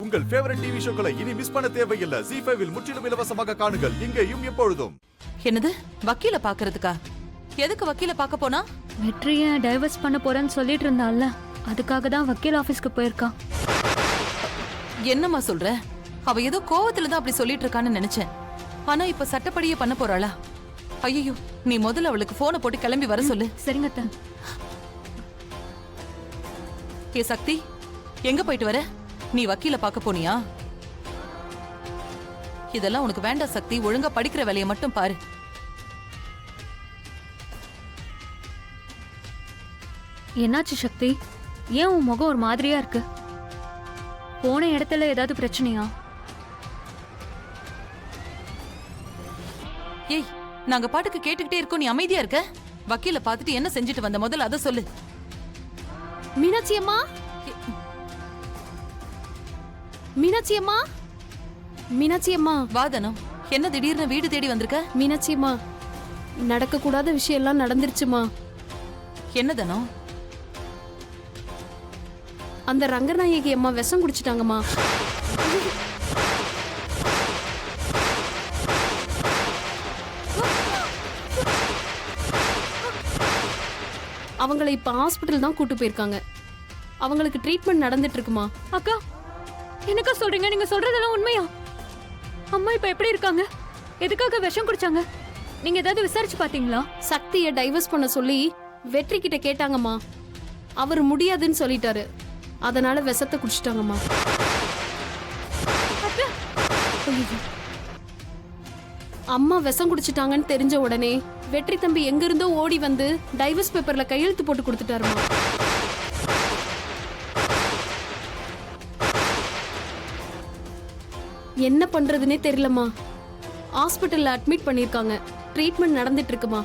உங்கள் favourite TV ஷோக்களை இனி miss பண்ண தேவையில்லை. ZEE5 இல் முற்றிலும் இலவசமாக காணுங்கள். இங்கேயும் எப்பொழுதும். என்னது வக்கீல பாக்குறதுக்கா? எதுக்கு வக்கீல பாக்க போனா? வெற்றிய டைவர்ஸ் பண்ண போறேன்னு சொல்லிட்டு இருந்தால, அதுக்காக தான் வக்கீல் ஆபீஸ்க்கு போயிருக்கா. என்னம்மா சொல்ற? அவ ஏதோ கோவத்துல தான் அப்படி சொல்லிட்டு இருக்கான்னு நினைச்சேன். ஆனா இப்ப சட்டப்படியே பண்ண போறாளா? ஐயோ, நீ முதல்ல அவளுக்கு போனை போட்டு கிளம்பி வர சொல்லு. சரிங்க அத்தை. ஏ சக்தி, எங்க போயிட்டு வர? நீ வக்கீல பாக்க போனியா? இதெல்லாம் உனக்கு வேண்டாம் சக்தி. ஒழுங்கா படிக்கிற வேலையை மட்டும் பாரு. என்னாச்சு சக்தி? ஏன் உன் முகம் ஒரு மாதிரியா இருக்கு? போன இடத்துல ஏதாவது பிரச்சனையா? ஏய், நாங்க பாட்டுக்கு கேட்டுக்கிட்டே இருக்கோம், நீ அமைதியா இருக்க? வக்கீல பாத்துட்டு என்ன செஞ்சுட்டு வந்த? முதல்ல அத சொல்லு. மீனாட்சி அம்மா, மீனாட்சி அம்மா, மீனாட்சி அம்மா. வாதனம், என்ன திடீர்னு வீடு தேடி வந்திருக்க? மீனாட்சி அம்மா, நடக்க கூடாத விஷயம் எல்லாம் நடந்துருச்சுமா. என்ன தனம்? அந்த ரங்கநாயகி அம்மா விஷம் குடிச்சிட்டாங்கம்மா. அவங்களை இப்ப ஹாஸ்பிட்டல் தான் கூட்டு போயிருக்காங்க. அவங்களுக்கு ட்ரீட்மெண்ட் நடந்துட்டு இருக்குமா. அக்கா, என்னக்கா சொல்றீங்க? நீங்க சொல்றதெல்லாம் உண்மையா? அம்மா இப்ப எப்படி இருக்காங்க? எதுக்காக விஷம் குடிச்சாங்க? நீங்க ஏதாவது விசாரிச்சு பாத்தீங்களா? சக்தியை டைவர்ஸ் பண்ண சொல்லி வெற்றி கிட்ட கேட்டாங்கம்மா. அவர் முடியாதுன்னு சொல்லிட்டாரு. அதனால விஷத்தை குடிச்சிட்டாங்கம்மா. அம்மா விஷம் குடிச்சிட்டாங்கன்னு தெரிஞ்ச உடனே வெற்றி தம்பி எங்க இருந்தோ ஓடி வந்து டைவர்ஸ் பேப்பர்ல கையெழுத்து போட்டு கொடுத்துட்டாருமா. என்ன பண்றதுன்னே தெரியலம்மா. ஹாஸ்பிட்டல்ல அட்மிட் பண்ணிருக்காங்க. ட்ரீட்மெண்ட் நடந்துட்டு இருக்குமா.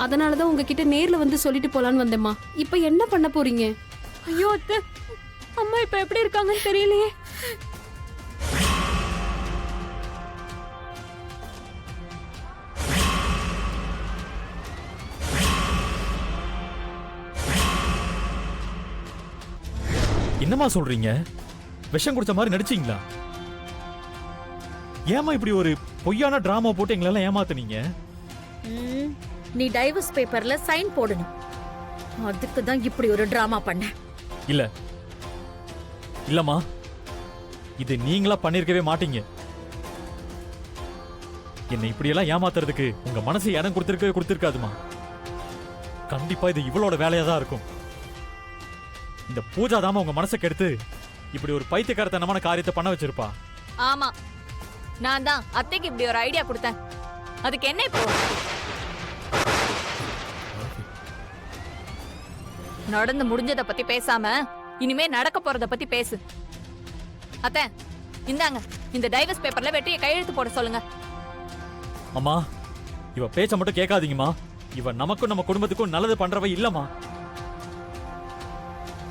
அதனாலதான் உங்ககிட்ட நேர்ல வந்து சொல்லிட்டு போலான்னு வந்தேம்மா. இப்ப என்ன பண்ண போறீங்க? ஐயோ அத்தை, அம்மா இப்ப எப்படி இருக்காங்கன்னு தெரியலையே. என்னமா சொல்றீங்க? விஷம் குடிச்ச மாதிரி நடிச்சீங்களா? ஏமா இப்படி ஒரு பொய்யான டிராமா போட்டு எங்களெல்லாம் ஏமாத்துனீங்க? நீ டைவர்ஸ் பேப்பர்ல சைன் போடணும். அதுக்கு தான் இப்படி ஒரு டிராமா பண்ண. இல்ல இல்லம்மா, இது நீங்களா பண்ணிருக்கவே மாட்டீங்க. என்னை இப்படியெல்லாம் ஏமாத்துறதுக்கு உங்க மனசு இடம் கொடுத்திருக்காதுமா. கண்டிப்பா இது இவளோட வேலையா தான் இருக்கும். இந்த பூஜா தாம உங்க மனசை கெடுத்து இப்படி ஒரு பைத்தியக்காரத்தனமான காரியத்தை பண்ண வச்சிருப்பா. ஆமா, நான் தான் அத்தைக்கு இப்படி ஒரு ஐடியா கொடுத்தேன். அதுக்கு என்ன இப்போ? நடந்து முடிஞ்சத பத்தி பேசாம இனிமே நடக்க போறத பத்தி பேசு. அத்தை, இந்தாங்க இந்த டைவர்ஸ் பேப்பர்ல வெற்றியை கையெழுத்து போட சொல்லுங்க. அம்மா, இவ பேச்ச மட்டும் கேட்காதீங்கம்மா. இவ நமக்கும் நம்ம குடும்பத்துக்கும் நல்லது பண்றவ இல்லம்மா.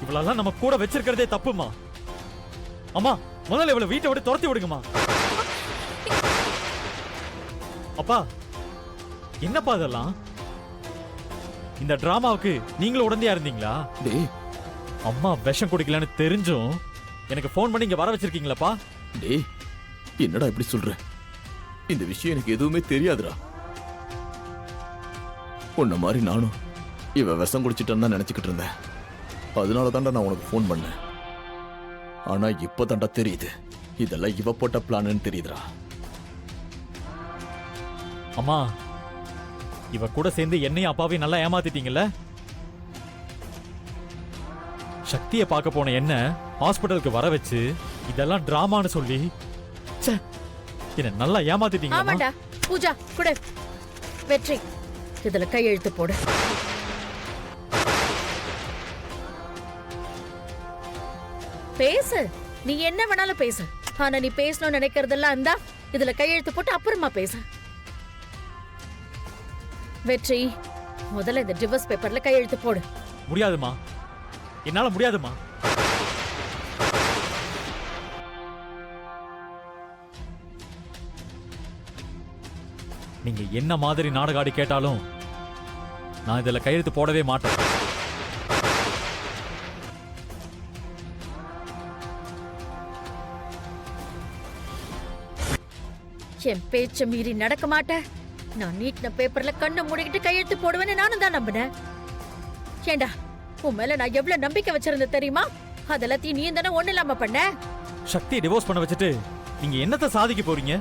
இவளெல்லாம் நம்ம கூட வச்சிருக்கிறதே தப்புமா. அம்மா, முதல்ல இவளை வீட்டை விட்டு துரத்தி விடுங்கம்மா. அப்பா, என்னப்பா இதெல்லாம்? இந்த டிராமாவுக்கு நீங்களும் உடந்தையா இருந்தீங்களா? அம்மா விஷம் குடிக்கலன்னு தெரிஞ்சும் எனக்கு போன் பண்ணி இங்க வர வச்சிருக்கீங்களாப்பா? டேய், என்னடா இப்படி சொல்ற? இந்த விஷயம் எனக்கு எதுவுமே தெரியாதுடா. உன்ன மாதிரி நானும் இவ விஷம் குடிச்சிட்டான்னு தான் நினைச்சுக்கிட்டு இருந்தேன். அதனால தான்டா நான் உனக்கு போன் பண்ணேன். ஆனா இப்ப தான்டா தெரியுது, இதெல்லாம் இவ போட்ட பிளான்னு தெரியுதுடா. அம்மா, இவ கூட சேர்ந்து என்னையும் அப்பாவையும் நல்லா ஏமாத்திட்டீங்கல்ல? சக்தியை பார்க்க போன என்ன ஹாஸ்பிட்டலுக்கு வர வச்சு இதெல்லாம் டிராமான்னு சொல்லி என்ன நல்லா ஏமாத்திட்டீங்க. ஆமாடா பூஜா, கூட வெற்றி இதுல கையெழுத்து போடு. பேசு, நீ என்ன வேணாலும் பேசு. ஆனா நீ பேசணும்னு நினைக்கிறதெல்லாம் இருந்தா இதுல கையெழுத்து போட்டு அப்புறமா பேசு. வெற்றி, முதல்ல இந்த டிவோர்ஸ் பேப்பர்ல கையெழுத்து போடு. முடியாதுமா, என்னால முடியாதுமா. நீங்க என்ன மாதிரி நாடகாடி கேட்டாலும் நான் இதுல கையெழுத்து போடவே மாட்டேன். என் பேச்ச மீறி நடக்க மாட்டேன். நான் நீட்டின பேப்பர்ல கண்ணை மூடிக்கிட்டு கையெழுத்து போடுவேன்னு நானும் தான் நம்பினேன். ஏண்டா, உன் மேல நான் எவ்வளவு நம்பிக்கை வச்சிருந்தேன் தெரியுமா? அதெல்லாத்தையும் நீ தானே ஒண்ணு இல்லாம பண்ண. சக்தியை டிவோர்ஸ் பண்ண வச்சுட்டு நீங்க என்னத்த சாதிக்க போறீங்க?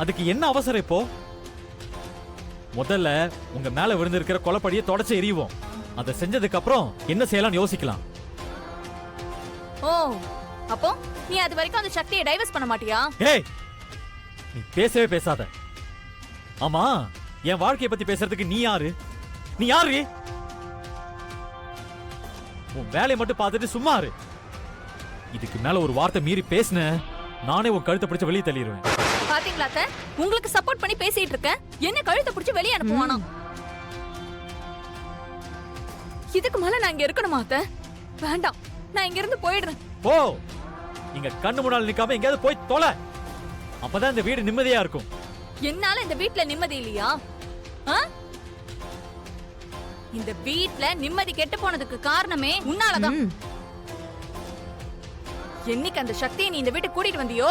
அதுக்கு என்ன அவசரம் இப்போ? முதல்ல உங்க மேல விழுந்திருக்கிற கொலைப்படியை தொடச்சு எறிவோம். அதை செஞ்சதுக்கு அப்புறம் என்ன செய்யலாம்னு யோசிக்கலாம். ஓ, அப்போ நீ அது வரைக்கும் அந்த சக்தியை டைவர்ஸ் பண்ண மாட்டியா? ஏய், நீ பேசவே பேசாத. ஆமா, என் வாழ்க்கையை பத்தி பேசுறதுக்கு நீ யாரு? நீ யாரு? உன் வேலையை மட்டும் பார்த்துட்டு சும்மா இரு. இதுக்கு மேல ஒரு வார்த்தை மீறி பேசின நானே உன் கழுத்தை பிடிச்சு வெளியே தள்ளிடுவேன். பாத்தீங்களா அத்தை? உங்களுக்கு சப்போர்ட் பண்ணி பேசிட்டு இருக்கேன், என்ன கழுத்தை பிடிச்சு வெளியே அனுப்புவானா? இதுக்கு மேல நான் இங்க இருக்கணுமா அத்தை? வேண்டாம், நான் இங்க இருந்து போயிடுறேன். போ, இங்க கண்ணு முன்னால நிக்காம எங்கேயாவது போய் தொலை. அப்பதான் இந்த வீடு நிம்மதியா இருக்கும். என்னால இந்த வீட்ல நிம்மதி இல்லையா? ஆ? இந்த வீட்ல நிம்மதி கெட்டு போனதுக்கு காரணமே உன்னாலதான். என்னைக்கு அந்த சக்தியை நீ இந்த வீட்டுக்கு கூட்டிட்டு வந்தியோ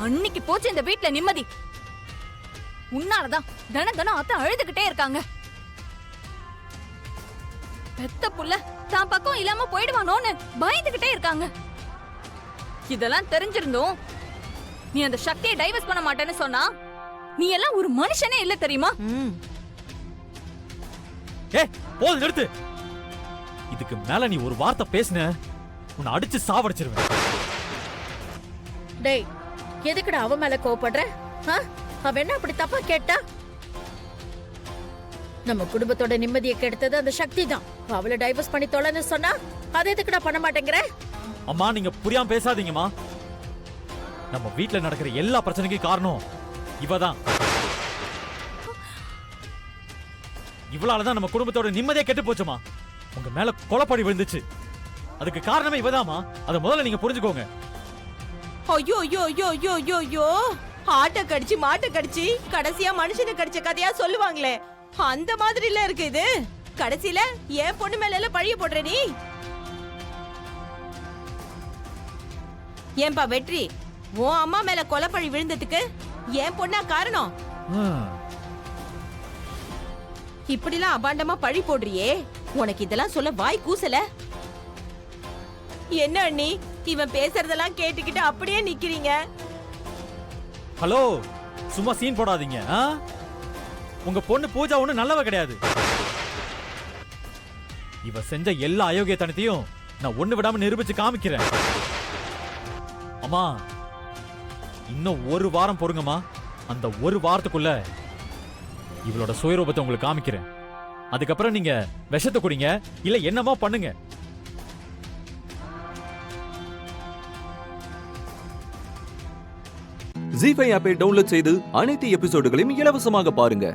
அன்னைக்கு போச்சு இந்த வீட்ல நிம்மதி. உன்னாலதான் தினம் அத்தை அழுதுகிட்டே இருக்காங்க. பெத்த புள்ள தான் பக்கம் இல்லாம போயிடுவானோன்னு பயந்துகிட்டே இருக்காங்க. இதெல்லாம் தெரிஞ்சிருந்தோம் நீ அந்த சக்தியை டைவர்ஸ் பண்ண மாட்டேன்னு சொன்னா நீ எல்லாம் ஒரு மனுஷனே இல்ல தெரியுமா? போதும், நிறுத்து. இதுக்கு மேல நீ ஒரு வார்த்தை பேசின உன்னை அடிச்சு சாவடிச்சிருவேன். டேய், எதுக்குடா அவ மேல கோவப்படுற? அவ என்ன அப்படி தப்பா கேட்டா? நம்ம குடும்பத்தோட நிம்மதியை கெடுத்தது அந்த சக்தி தான். அவளை டைவர்ஸ் பண்ணி தொலைன்னு சொன்னா அதை எதுக்குடா பண்ண மாட்டேங்கிற? அம்மா, நீங்க புரியாம பேசாதீங்கம்மா. நம்ம வீட்ல நடக்கிற எல்லா பிரச்சனைக்கும் காரணம் இவதான். இவளாலதான் நம்ம குடும்பத்தோட நிம்மதியே கெட்டு போச்சுமா. உங்க மேல கொலைப்படி விழுந்துச்சு, அதுக்கு காரணமே இவதாமா. அதை முதல்ல நீங்க புரிஞ்சுக்கோங்க. ஐயோ ஐயோ ஐயோ ஐயோ ஐயோ ஐயோ, ஆட்டை கடிச்சு மாட்டை கடிச்சு கடைசியா மனுஷனை கடிச்ச கதையா சொல்லுவாங்களே, அந்த மாதிரில இருக்கு இது. கடைசியில என் பொண்ணு மேல எல்லாம் பழிய போடுற நீ. ஏன்பா வெற்றி, உன் அம்மா மேல கொலைப்பழி விழுந்ததுக்கு என் பொண்ணா காரணம்? இப்படிலாம் அபாண்டமா பழி போடுறியே, உனக்கு இதெல்லாம் சொல்ல வாய் கூசல? என்ன அண்ணி, இவன் பேசுறதெல்லாம் கேட்டுக்கிட்டு அப்படியே நிக்கிறீங்க? ஹலோ, சும்மா சீன் போடாதீங்க. உங்க பொண்ணு பூஜா ஒண்ணு நல்லவ கிடையாது. இவ செஞ்ச எல்லா அயோக்கியத்தனத்தையும் நான் ஒண்ணு விடாம நிரூபிச்சு காமிக்கிறேன். அம்மா, இன்னும் ஒரு வாரம் பொறுங்கம்மா. அந்த ஒரு வாரத்துக்குள்ள இவளோட சுயரூபத்தை உங்களுக்கு காமிக்கிறேன். அதுக்கப்புறம் நீங்க விஷத்தை குடிங்க, இல்ல என்னமோ பண்ணுங்க. ஜீ5 ஆப்பை டவுன்லோட் செய்து அனைத்து எபிசோடுகளையும் இலவசமாக பாருங்க.